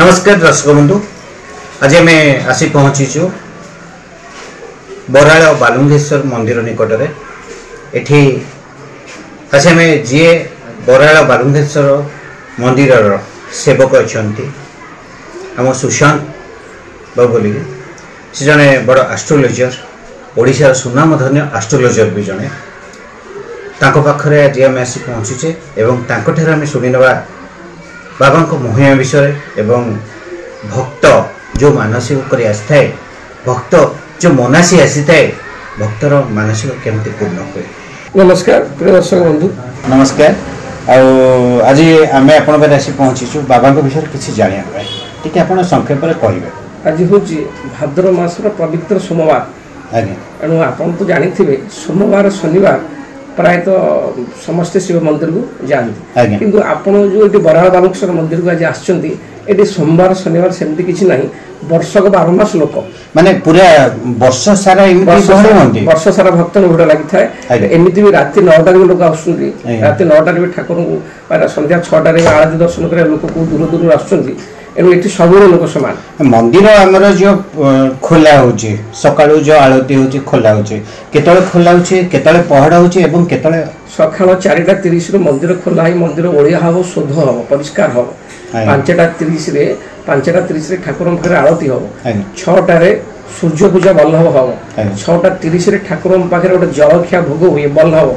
नमस्कार दर्शक बंधु, आज आम आसी पहुँचीचु बराल बालुंगेश्वर मंदिर निकट में। एठी आज आम जी बराल बालुंगेश्वर मंदिर सेवक अच्छा आम सुशांत बाबू बोली से जड़े बड़ एस्ट्रोलोजर, ओडिशार सुनामधन्य एस्ट्रोलोजर भी जड़े पाखरे आज आम आसी पहुँचुचे एवं आम शुणिनवा बाबा को महिमा विषय एवं भक्त जो मानसिक कर आए भक्त जो मनासी आसी थाए भक्तर मानसिक केमती पूर्ण हुए। नमस्कार प्रिय दर्शक बंधु, नमस्कार। आज आम आप आसी पहुँचीचु बाबा विषय किसी जाना टी आप संक्षेप कहे। आज हूँ भाद्र मासर पवित्र सोमवार। एणु आप तो जानी सोमवार शनिवार प्रायतः समस्ते शिव मंदिर को जाती, किंतु आपण जो ये बराल बालुंगेश्वर मंदिर को आज आसछन्ती सोमवार शनिवार सेमती किसी ना, वर्षक 12 मास लोक माने पूरा वर्ष सारा वर्ष सारा भक्त भिड़ लगी थाए। एमती भी राति 9टा लोक आसुँच, राति 9टा भी ठाकुर को संध्या 6टार आरती दर्शन कर लोक दूर दूर आसुँच। एणु ये सब लोक सामान मंदिर आमर जो खोला हो सका जो आलती हो खोला हो खोला हो पहड़ा हो सका 4:30 मंदिर खोला है। मंदिर ओडिया हम शुद्ध हम परिष्कार हम 5:30 ठाकुर पाखे आलती हम 6टार सूर्य पूजा बल्लभ हम 6:30 ठाकुर पाखे गोटे जलखिया भोग हुए बल्लभ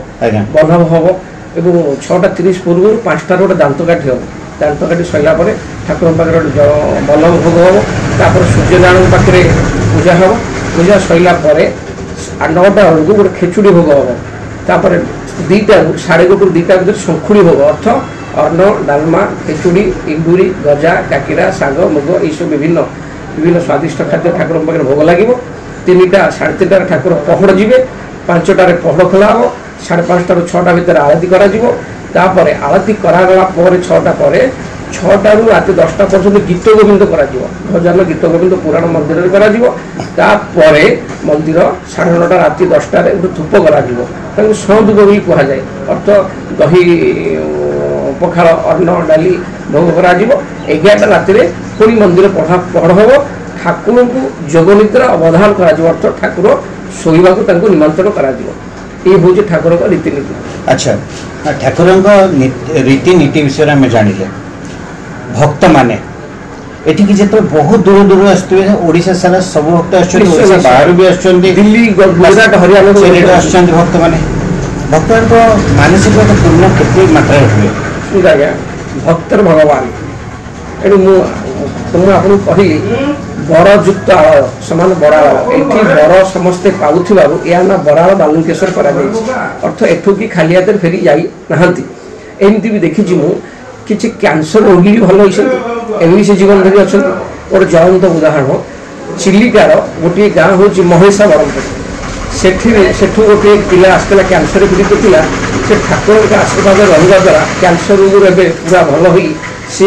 हम और 6:30 पूर्व 5टार गोटे दांतकाठी हम दांतकाठी सरला ठाकुर पाखे बल्लभ भोग हम सूर्यनारायण पाखे पूजा हम पूजा सरला 9टा बेलू गोटे खेचुड़ी भोग हम 2टा 1:30 2टा भर शंखुड़ी भोग अर्थ अन्न डालमा खेचुड़ी इंगुरी गजा काकीरा साग मुग ये विभिन्न विभिन्न स्वादिष्ट खाद्य ठाकुर पाखे भोग लगे। 3टा 3:30 ठाकुर पहड़ जी 5टार पहड़ खोला हम 5:30 6टा भितर आरती कर आरती करागला 6टा पर 6टारू राति 10टा पर्यटन गीत गोविंद भजन गीत गोविंद पुराण मंदिर कर मंदिर 9:30 राति 10टार गोटे धूप कर सौधूप भी कहुए अर्थ दही पखाल अन्न डाली भोग कर 11टा राति पुणी मंदिर पहड़ हम ठाकुर को जोगनिद्रा अवधान कर ठाकुर शोवा को निमंत्रण कर हूँ ठाकुर का रीतिनीति। अच्छा, ठाकुर रीतिनीति विषय में जानिले भक्त माने एठी जो बहुत दूर दूर आसते सारा सब भक्त बाहर भी दिल्ली गुजरात हरियाणा भक्त माने भक्त मानसिक पूर्ण केते मात्रा हुए आज्ञा भक्तर भगवान। एणु मुझे आपको कहली बरयुक्त आलय समान बराल एठी बर समस्ते पाऊथिबारु या ना बराल बालुंगेश्वर करा अर्थ एठू की खाली हाथ फेरी जाई नहांती। एमती भी देखी मु किसी कैंसर रोगी भी भल होती से जीवन धरी अच्छा गोटे ज्वलंत उदाहरण चिलिकार गोटे गाँ हूँ महेशा बरमपुर सेठू गोटे पिला आसला कैंसर पीड़ित पिला से ठाकुर का आशीर्वाद रहा द्वारा कैंसर रोग पूरा भल हो सी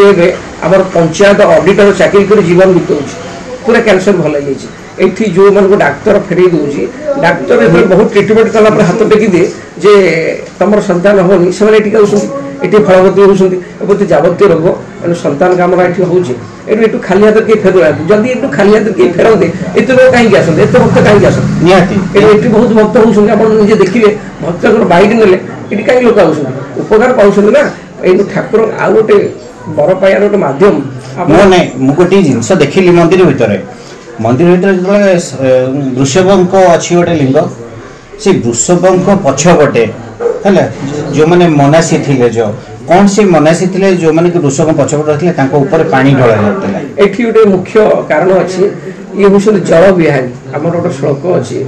आम पंचायत ऑडिटर चाकरी कर जीवन बीतौ पूरा कैंसर भल ये जो मन को डाक्तर फेरे दूसरी डाक्तर बहुत ट्रिटमेंट कला हाथ टेकी दिए जे तुम संतान होनी से ये फलवती होती जावतीय रोग एणु संतान काम ये खाली हाथ किए फेर जदि ये खाली हाथ किए फेरते एत लोग कहीं आसते एत भक्त कहीं आसते ये बहुत भक्त होती आप निजे देखिए भक्त बाइक नेले ये कहीं लोग आसते उपकार पाँच ना ये ठाकुर आउ गोटे बर पाइबार गोटे मध्यम मुझे गोटे जिनस देखिली मंदिर भितर जो वृषभ अच्छी गोटे लिंग से वृषभ पछपटे है जो मैंने मनासी थे जो कौन से मनासी थे जो मैंने वृषभ पछपटे ऊपर पानी ढला जाता ये गोटे मुख्य कारण अच्छी ये हूँ जल विहारी आम गोटे श्लोक अच्छी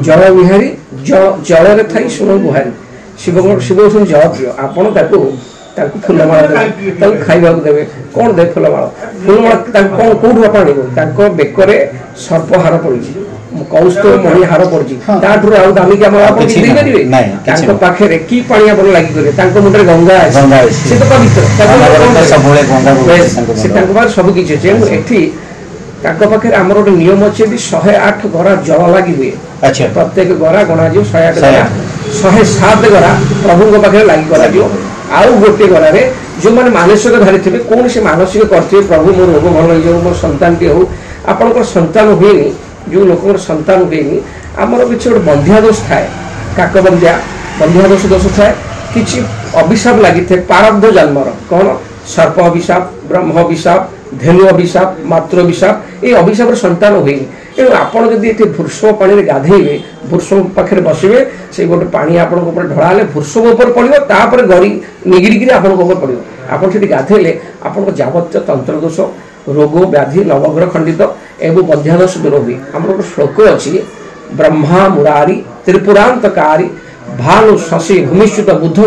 जल विहारी जल थी शुण गुहारी शिव शिव हूँ जल प्रिय आपड़ फूलमाला देवे खाइबा देवे कौन दे फूलमाला फूलमाला कौटू आप आने बेकरे सर्पहार पड़ी कौस्तुभ मणि हार पड़ी आउ दामिक पारे पाखे कि पानी आप लगे मुंडे गंगा सी तो पवित्र सब किसी अच्छे पाखे आम गोटे नियम अच्छे 108 गरा जल लगी हुए प्रत्येक गरा गणा 108 गरा 107 गरा प्रभु पाखे लगी आउ गोटे गरारे जो मैंने मानसिक धारी थे कौन से मानसिक करते प्रभु मोर रोग भल हो मो संतान टी हो आपंकर संतान हुए जो लोक संतान हुए आमर किसी गोटे बंध्या दोष थाए काकबंध्या बंध्या दोष थाए किसी अभिशाप लगी थे प्रारब्ध जन्मर कौन सर्प अभिशाप ब्रह्म अभिशाप धेनु अभिशाप मातृ अभिशाप ये अभिशाप संतान हुए तेणु आपड़ जब ये भूषम पानी में गाधेबे भूषम पाखे बसवे से गोटे पानी आपण ढला भूषम उपर पड़ो गड़ी निगिड़ी आपण पड़ो आप गाधेले आप जावत्य तंत्र दोष रोग व्याधि नवग्रह खंडित एवं बंध्यादोष दूर हुए आम गोटे श्लोक अच्छी ब्रह्मा मुरारी त्रिपुरांतकारी भानु शशि भूमिश्चित बुध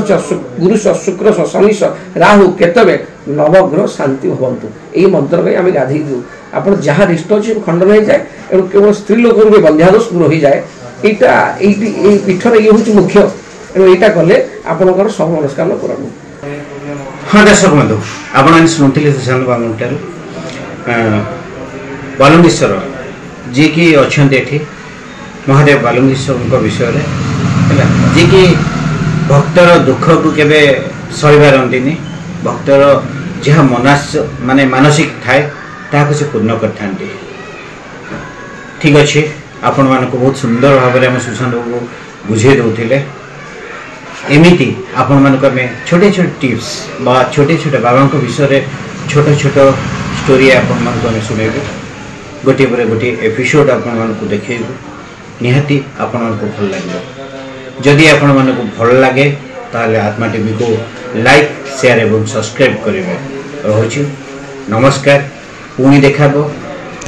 गुरु शुक्र शनि राहु केतवे नवग्रह शांति भवंतु यही मंत्र में आम गाधे दू आप जहाँ रिष्ट अच्छे खंडन हो जाए एवं केवल स्त्री लोक बंध्यादोष दूर हो जाए यहाँ पीठर ये हूँ मुख्य एवं यहाँ कले आपंकर सब मनस्कामना करूँ। हाँ दर्शक बंधु आपने शुणुले सुशांत बाबू बालुंगेश्वर जी की अच्छा महादेव बालुंगेश्वर विषय जी कि भक्तर दुख को केवे सही पारती भक्तर जहाँ माने मानसिक थाए ताकू से पूर्ण करता ठीक अच्छे आपण मान को बहुत सुंदर भाव में सुशांत बाबू बुझे दौले एमती आपण मान को छोटे छोटे टिप्स बा छोटे छोटे बाबा विषय छोट छोट स्टोरी आपण मान को शुणेबू गोटे पर गोटे एपिसोड आपण मान को देखु निहाती आपण मान को भल लगे जदि आपण मान को भल लगे ताले आत्मा टीवी को लाइक शेयर एवं सब्सक्राइब करेंगे रोची नमस्कार पुणी देखा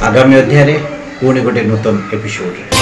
आगामी अध्याय पुणी गोटे नूतन एपिसोड।